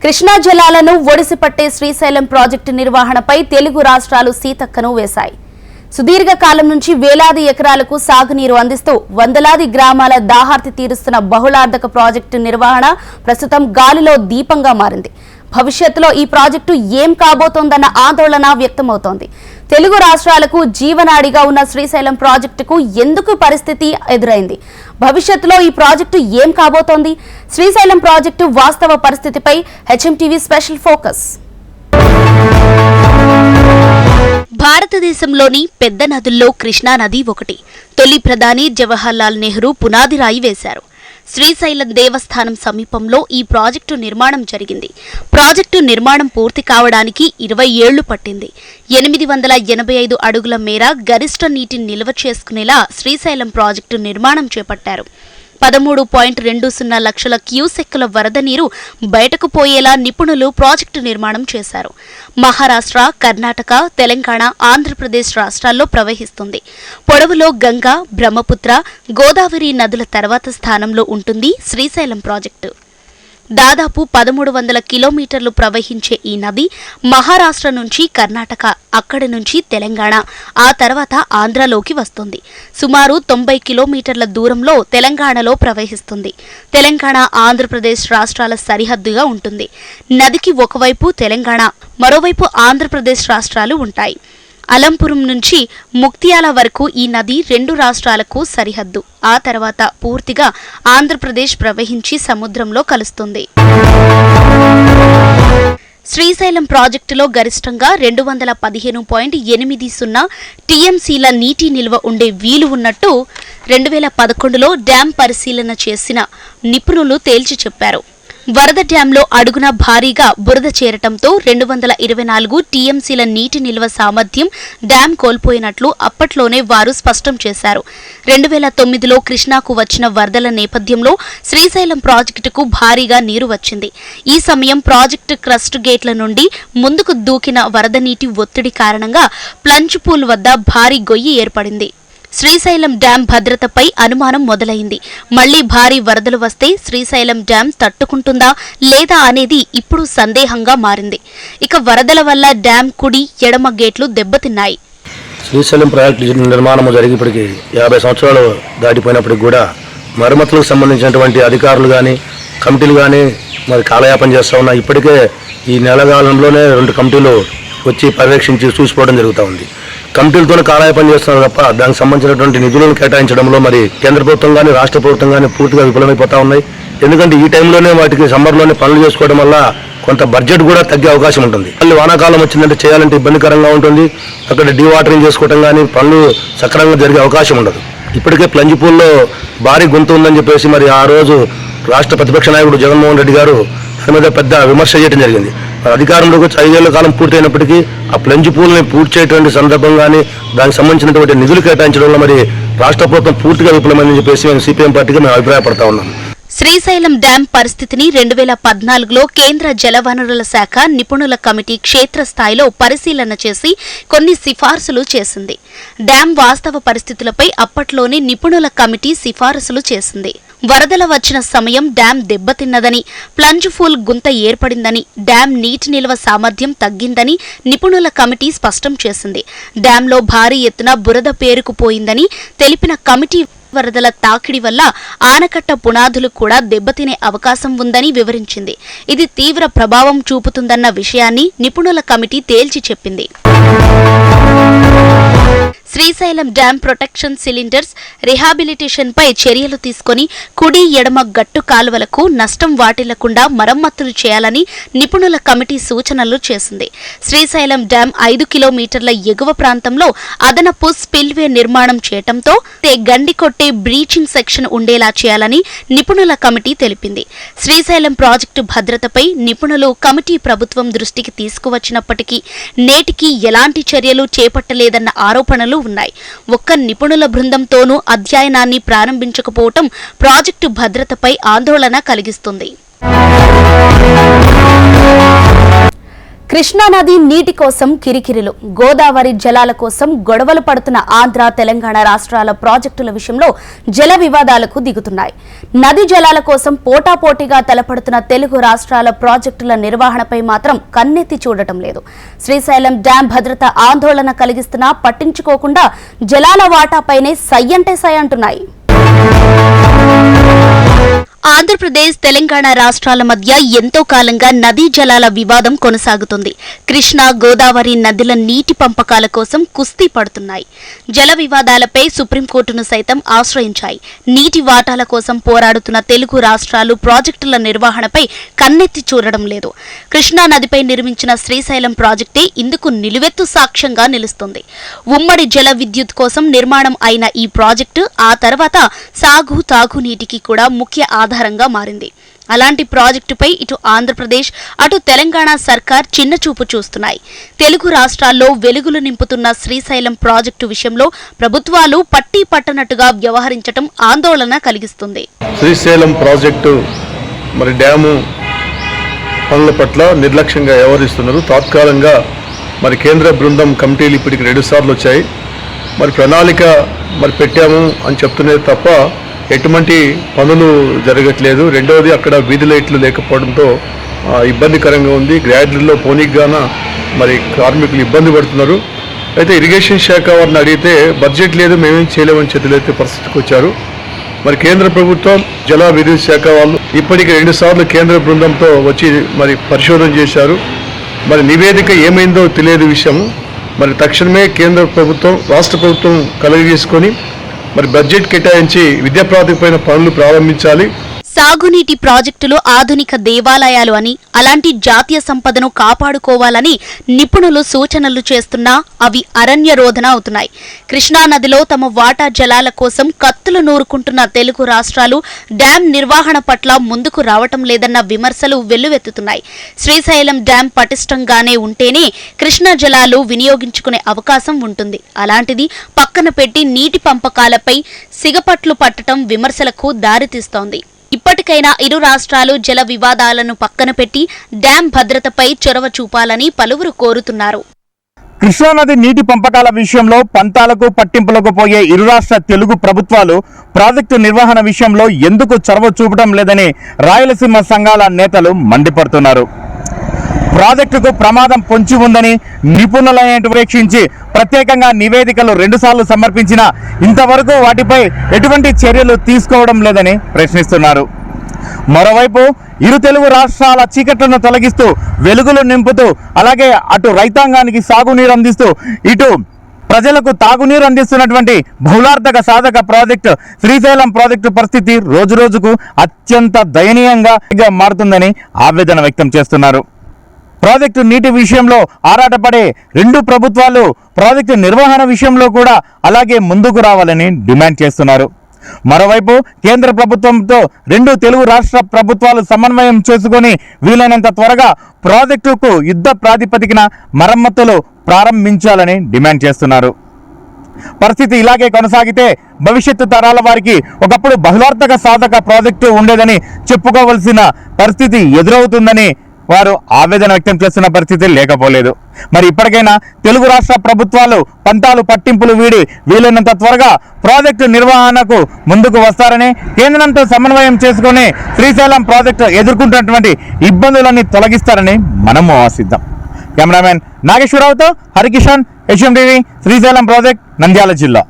కృష్ణా జలాలను ఒడిసిపట్టే శ్రీశైలం ప్రాజెక్టు నిర్వహణపై తెలుగు రాష్ట్రాలు సీతక్కను వేశాయి. సుదీర్ఘ కాలం నుంచి వేలాది ఎకరాలకు సాగునీరు అందిస్తూ వందలాది గ్రామాల దాహార్తి తీరుస్తున్న బహుళార్థక ప్రాజెక్టు నిర్వహణ ప్రస్తుతం గాలిలో దీపంగా మారింది. భవిష్యత్తులో ఈ ప్రాజెక్టు ఏం కాబోతోందన్న ఆందోళన వ్యక్తమవుతోంది. తెలుగు రాష్ట్రాలకు జీవనాడిగా ఉన్న శ్రీశైలం ప్రాజెక్టుకు ఎందుకు పరిస్థితి ఎదురైంది? భవిష్యత్తులో ఈ ప్రాజెక్టు ఏం కాబోతోంది? శ్రీశైలం ప్రాజెక్టు వాస్తవ పరిస్థితిపై హెచ్ఎంటీవీ స్పెషల్ ఫోకస్. భారతదేశంలోని పెద్ద నదుల్లో కృష్ణా నది ఒకటి. తొలి ప్రధాని జవహర్లాల్ నెహ్రూ పునాది రాయి వేశారు. శ్రీశైలం దేవస్థానం సమీపంలో ఈ ప్రాజెక్టు నిర్మాణం జరిగింది. ప్రాజెక్టు నిర్మాణం పూర్తి కావడానికి 20 ఏళ్లు పట్టింది. 885 అడుగుల మేర గరిష్ట నీటిని నిల్వ చేసుకునేలా శ్రీశైలం ప్రాజెక్టు నిర్మాణం చేపట్టారు. 13.20 లక్షల క్యూసెక్కుల వరద నీరు బయటకు పోయేలా నిపుణులు ప్రాజెక్టు నిర్మాణం చేశారు. మహారాష్ట్ర, కర్ణాటక, తెలంగాణ, ఆంధ్రప్రదేశ్ రాష్ట్రాల్లో ప్రవహిస్తుంది. పొడవులో గంగా, బ్రహ్మపుత్ర, గోదావరి నదుల తర్వాత స్థానంలో ఉంటుంది శ్రీశైలం ప్రాజెక్టు. దాదాపు 1300 కిలోమీటర్లు ప్రవహించే ఈ నది మహారాష్ట్ర నుంచి కర్ణాటక, అక్కడి నుంచి తెలంగాణ, ఆ తర్వాత ఆంధ్రలోకి వస్తుంది. సుమారు 90 కిలోమీటర్ల దూరంలో తెలంగాణలో ప్రవహిస్తుంది. తెలంగాణ ఆంధ్రప్రదేశ్ రాష్ట్రాల సరిహద్దుగా ఉంటుంది. నదికి ఒకవైపు తెలంగాణ, మరోవైపు ఆంధ్రప్రదేశ్ రాష్ట్రాలు ఉంటాయి. అలంపురం నుంచి ముక్తియాల వరకు ఈ నది 2 రాష్ట్రాలకు సరిహద్దు. ఆ తర్వాత పూర్తిగా ఆంధ్రప్రదేశ్ ప్రవహించి సముద్రంలో కలుస్తుంది. శ్రీశైలం ప్రాజెక్టులో గరిష్టంగా 215.80 టీఎంసీల నీటి నిల్వ ఉండే వీలు ఉన్నట్టు 2011లో డ్యాం పరిశీలన చేసిన నిపుణులు తేల్చి చెప్పారు. వరద డ్యాంలో అడుగున భారీగా బురద చేరటంతో 224 టీఎంసీల నీటి నిల్వ సామర్థ్యం డ్యాం కోల్పోయినట్లు అప్పట్లోనే వారు స్పష్టం చేశారు. 2009లో కృష్ణాకు వచ్చిన వరదల నేపథ్యంలో శ్రీశైలం ప్రాజెక్టుకు భారీగా నీరు వచ్చింది. ఈ సమయం ప్రాజెక్టు క్రస్ట్ గేట్ల నుండి ముందుకు దూకిన వరద నీటి ఒత్తిడి కారణంగా ప్లంజ్ పూల్ వద్ద భారీ గొయ్యి ఏర్పడింది. శ్రీశైలం డ్యాం భద్రతపై అనుమానం మొదలైంది. మళ్లీ భారీ వరదలు వస్తే శ్రీశైలం డ్యాం తట్టుకుంటుందా లేదా అనేది ఇప్పుడు సందేహంగా మారింది. ఇక వరదల వల్ల డ్యాం కుడి, ఎడమ గేట్లు దెబ్బతిన్నాయి. శ్రీశైలం ప్రాజెక్టు నిర్మాణం జరిగి ఇప్పటికి 50 సంవత్సరాలు దాటిపోయినప్పటికి కూడా మరమ్మతులకు సంబంధించినటువంటి అధికారులు కానీ కమిటీలు కానీ మరి కాలయాపన చేస్తూ ఉన్నాయి. ఇప్పటికే ఈ నెలకాలంలోనే 2 కమిటీలు వచ్చి పర్యవేక్షించి చూసిపోవడం జరుగుతూ ఉంది. కమిటీలతోనే కాలయాపన చేస్తున్నారు తప్ప దానికి సంబంధించినటువంటి నిధులను కేటాయించడంలో మరి కేంద్ర ప్రభుత్వం కానీ రాష్ట్ర ప్రభుత్వం కానీ పూర్తిగా విఫలమైపోతూ ఉన్నాయి. ఎందుకంటే ఈ టైంలోనే వాటికి సమ్మర్లోనే పనులు చేసుకోవడం వల్ల కొంత బడ్జెట్ కూడా తగ్గే అవకాశం ఉంటుంది. మళ్ళీ వానాకాలం వచ్చిందంటే చేయాలంటే ఇబ్బందికరంగా ఉంటుంది. అక్కడ డీవాటరింగ్ చేసుకోవడం కానీ పనులు సక్రమంగా జరిగే అవకాశం ఉండదు. ఇప్పటికే ప్లంజ్ పూల్లో భారీ గొంతు ఉందని చెప్పేసి మరి ఆ రోజు రాష్ట్ర ప్రతిపక్ష నాయకుడు జగన్మోహన్ రెడ్డి గారు దాని మీద పెద్ద విమర్శ చేయడం జరిగింది. అధికారంలోకి వచ్చి 5 ఏళ్ల కాలం పూర్తయినప్పటికీ ఆ ప్లంజ్ పూల్ని పూర్తి చేయటువంటి సందర్భం కానీ దానికి సంబంధించినటువంటి నిధులు కేటాయించడం వల్ల మరి రాష్ట్ర ప్రభుత్వం పూర్తిగా విఫలమైందని చెప్పేసి మేము సిపిఎం పార్టీగా మేము అభిప్రాయపడతా ఉన్నాం. శ్రీశైలం డ్యాం పరిస్థితిని 2014లో కేంద్ర జలవనరుల శాఖ నిపుణుల కమిటీ క్షేత్రస్థాయిలో పరిశీలన చేసి కొన్ని సిఫార్సులు చేసింది. డ్యాం వాస్తవ పరిస్థితులపై అప్పట్లోనే నిపుణుల కమిటీ సిఫారసులు చేసింది. వరదల వచ్చిన సమయం డ్యాం దెబ్బతిన్నదని, ప్లంజ్ పూల్ గుంత ఏర్పడిందని, డ్యాం నీటి నిల్వ సామర్థ్యం తగ్గిందని నిపుణుల కమిటీ స్పష్టం చేసింది. డ్యాంలో భారీ ఎత్తున బురద పేరుకుపోయిందని తెలిపిన కమిటీ వరదల తాకిడి వల్ల ఆనకట్ట పునాదులు కూడా దెబ్బతినే అవకాశం ఉందని వివరించింది. ఇది తీవ్ర ప్రభావం చూపుతుందన్న విషయాన్ని నిపుణుల కమిటీ తేల్చి చెప్పింది. Srisailam dam protection cylinders rehabilitation పై చర్యలు తీసుకుని కుడి, ఎడమ గట్టు కాలువలకు నష్టం వాటిల్లకుండా మరమ్మతులు చేయాలని నిపుణుల కమిటీ సూచనలు చేసింది. శ్రీశైలం డ్యాం 5 కిలోమీటర్ల ఎగువ ప్రాంతంలో అదనపు స్పిల్వే నిర్మాణం చేయటంతో గండి కొట్టే బ్రీచింగ్ సెక్షన్ ఉండేలా చేయాలని నిపుణుల కమిటీ తెలిపింది. శ్రీశైలం ప్రాజెక్టు భద్రతపై నిపుణులు కమిటీ ప్రభుత్వం దృష్టికి తీసుకువచ్చినప్పటికీ నేటికి ఎలాంటి చర్యలు చేపట్టలేదన్న ఆరోపణలు ఉన్నాయి. ఒక్క నిపుణుల బృందంతోనూ అధ్యయనాన్ని ప్రారంభించకపోవటం ప్రాజెక్టు భద్రతపై ఆందోళన కలిగిస్తుంది. కృష్ణానది నీటి కోసం కిరికిరిలు, గోదావరి జలాల కోసం గొడవలు పడుతున్న ఆంధ్ర, తెలంగాణ రాష్ట్రాల ప్రాజెక్టుల విషయంలో జల వివాదాలకు దిగుతున్నాయి. నది జలాల కోసం పోటాపోటీగా తలపడుతున్న తెలుగు రాష్ట్రాల ప్రాజెక్టుల నిర్వహణపై మాత్రం కన్నెత్తి చూడటం లేదు. శ్రీశైలం డ్యాం భద్రత ఆందోళన కలిగిస్తున్నా పట్టించుకోకుండా జలాల వాటాపైనే సై అంటే సై అంటున్నాయి. ఆంధ్రప్రదేశ్, తెలంగాణ రాష్ట్రాల మధ్య ఎంతో కాలంగా నదీ జలాల వివాదం కొనసాగుతుంది. కృష్ణా, గోదావరి నదుల నీటి పంపకాల కోసం కుస్తీ పడుతున్నాయి. జల వివాదాలపై సుప్రీంకోర్టును సైతం ఆశ్రయించాయి. నీటి వాటాల కోసం పోరాడుతున్న తెలుగు రాష్ట్రాలు ప్రాజెక్టుల నిర్వహణపై కన్నెత్తి చూడడం లేదు. కృష్ణా నదిపై నిర్మించిన శ్రీశైలం ప్రాజెక్టే ఇందుకు నిలువెత్తు సాక్ష్యంగా నిలుస్తుంది. ఉమ్మడి జల విద్యుత్ కోసం నిర్మాణం అయిన ఈ ప్రాజెక్టు ఆ తర్వాత సాగు, తాగునీటికి కూడా ముఖ్య ఆధారంగా మారింది. అలాంటి ప్రాజెక్టుపై ఇటు ఆంధ్రప్రదేశ్, అటు తెలంగాణ సర్కార్ చిన్నచూపు చూస్తున్నాయి. తెలుగు రాష్ట్రాల్లో వెలుగులు నింపుతున్న శ్రీశైలం ప్రాజెక్టు విషయంలో ప్రభుత్వాలు పట్టీ పట్టనట్టుగా వ్యవహరించడం ఆందోళన కలిగిస్తుంది. శ్రీశైలం ప్రాజెక్టు మరి డ్యాము పనుల పట్ల నిర్లక్ష్యంగా వ్యవహరిస్తున్నారు. తాత్కాలికంగా మరి కేంద్ర బృందం కమిటీలు ఇప్పటికి 2 సార్లు వచ్చాయి. మరి ప్రణాళిక పెట్టాము అని చెప్తున్నది తప్ప ఎటువంటి పనులు జరగట్లేదు. రెండవది, అక్కడ వీధి లైట్లు లేకపోవడంతో ఇబ్బందికరంగా ఉంది. గ్రాడ్యుల్లో పోనీగాన మరి కార్మికులు ఇబ్బంది పడుతున్నారు. అయితే ఇరిగేషన్ శాఖ వారిని అడిగితే బడ్జెట్ లేదు, మేమేం చేయలేమని చేతులైతే పరిస్థితికి వచ్చారు. మరి కేంద్ర ప్రభుత్వం జల విద్యుత్ శాఖ వాళ్ళు ఇప్పటికి 2 సార్లు కేంద్ర బృందంతో వచ్చి మరి పరిశోధన చేశారు. మరి నివేదిక ఏమైందో తెలియదు విషయం. మరి తక్షణమే కేంద్ర ప్రభుత్వం, రాష్ట్ర ప్రభుత్వం కలుగజేసుకొని మరి బడ్జెట్ కేటాయించి విద్యా ప్రాతిపదికన పనులు ప్రారంభించాలి. సాగునీటి ప్రాజెక్టులు ఆధునిక దేవాలయాలు అని, అలాంటి జాతీయ సంపదను కాపాడుకోవాలని నిపుణులు సూచనలు చేస్తున్నా అవి అరణ్య రోధన అవుతున్నాయి. కృష్ణా నదిలో తమ వాటా జలాల కోసం కత్తులు నూరుకుంటున్న తెలుగు రాష్ట్రాలు డ్యాం నిర్వహణ పట్ల ముందుకు రావటం లేదన్న విమర్శలు వెల్లువెత్తుతున్నాయి. శ్రీశైలం డ్యాం పటిష్టంగానే ఉంటేనే కృష్ణా జలాలు వినియోగించుకునే అవకాశం ఉంటుంది. అలాంటిది పక్కన పెట్టి నీటి పంపకాలపై సిగపట్లు పట్టడం విమర్శలకు దారితీస్తోంది. ఇప్పటికైనా ఇరు రాష్ట్రాలు జల వివాదాలను పక్కన పెట్టి డ్యాం భద్రతపై చొరవ చూపాలని పలువురు కోరుతున్నారు. కృష్ణానది నీటి పంపకాల విషయంలో పంతాలకు పట్టింపులకు పోయే ఇరు రాష్ట్ర తెలుగు ప్రభుత్వాలు ప్రాజెక్టు నిర్వహణ విషయంలో ఎందుకు చొరవ చూపడం లేదని రాయలసీమ సంఘాల నేతలు మండిపడుతున్నారు. ప్రాజెక్టుకు ప్రమాదం పొంచి ఉందని నిపుణులను పరీక్షించి ప్రత్యేకంగా నివేదికలు 2 సార్లు సమర్పించినా ఇంతవరకు వాటిపై ఎటువంటి చర్యలు తీసుకోవడం లేదని ప్రశ్నిస్తున్నారు. మరోవైపు ఇరు తెలుగు రాష్ట్రాల చీకట్లను తొలగిస్తూ వెలుగులు నింపుతూ, అలాగే అటు రైతాంగానికి సాగునీరు అందిస్తూ, ఇటు ప్రజలకు తాగునీరు అందిస్తున్నటువంటి బహుళార్థక సాధక ప్రాజెక్టు శ్రీశైలం ప్రాజెక్టు పరిస్థితి రోజురోజుకు అత్యంత దయనీయంగా మారుతుందని ఆవేదన వ్యక్తం చేస్తున్నారు. ప్రాజెక్టు నీటి విషయంలో ఆరాటపడే 2 ప్రభుత్వాలు ప్రాజెక్టు నిర్వహణ విషయంలో కూడా అలాగే ముందుకు రావాలని డిమాండ్ చేస్తున్నారు. మరోవైపు కేంద్ర ప్రభుత్వంతో 2 తెలుగు రాష్ట్ర ప్రభుత్వాలు సమన్వయం చేసుకొని వీలైనంత త్వరగా ప్రాజెక్టుకు యుద్ధ ప్రాతిపదికన మరమ్మతులు ప్రారంభించాలని డిమాండ్ చేస్తున్నారు. పరిస్థితి ఇలాగే కొనసాగితే భవిష్యత్తు తరాల వారికి ఒకప్పుడు బహుళార్థక సాధక ప్రాజెక్టు ఉండేదని చెప్పుకోవాల్సిన పరిస్థితి ఎదురవుతుందని వారు ఆవేదన వ్యక్తం చేస్తున్న పరిస్థితి లేకపోలేదు. మరి ఇప్పటికైనా తెలుగు రాష్ట్ర ప్రభుత్వాలు పంతాలు పట్టింపులు వీడి వీలైనంత త్వరగా ప్రాజెక్టు నిర్వహణకు ముందుకు వస్తారని, కేంద్రంతో సమన్వయం చేసుకుని శ్రీశైలం ప్రాజెక్టు ఎదుర్కొంటున్నటువంటి ఇబ్బందులన్నీ తొలగిస్తారని మనము ఆశిద్దాం. కెమెరామెన్ నాగేశ్వరరావుతో Harikishan, HM TV, Srisailam project, Nandyal జిల్లా.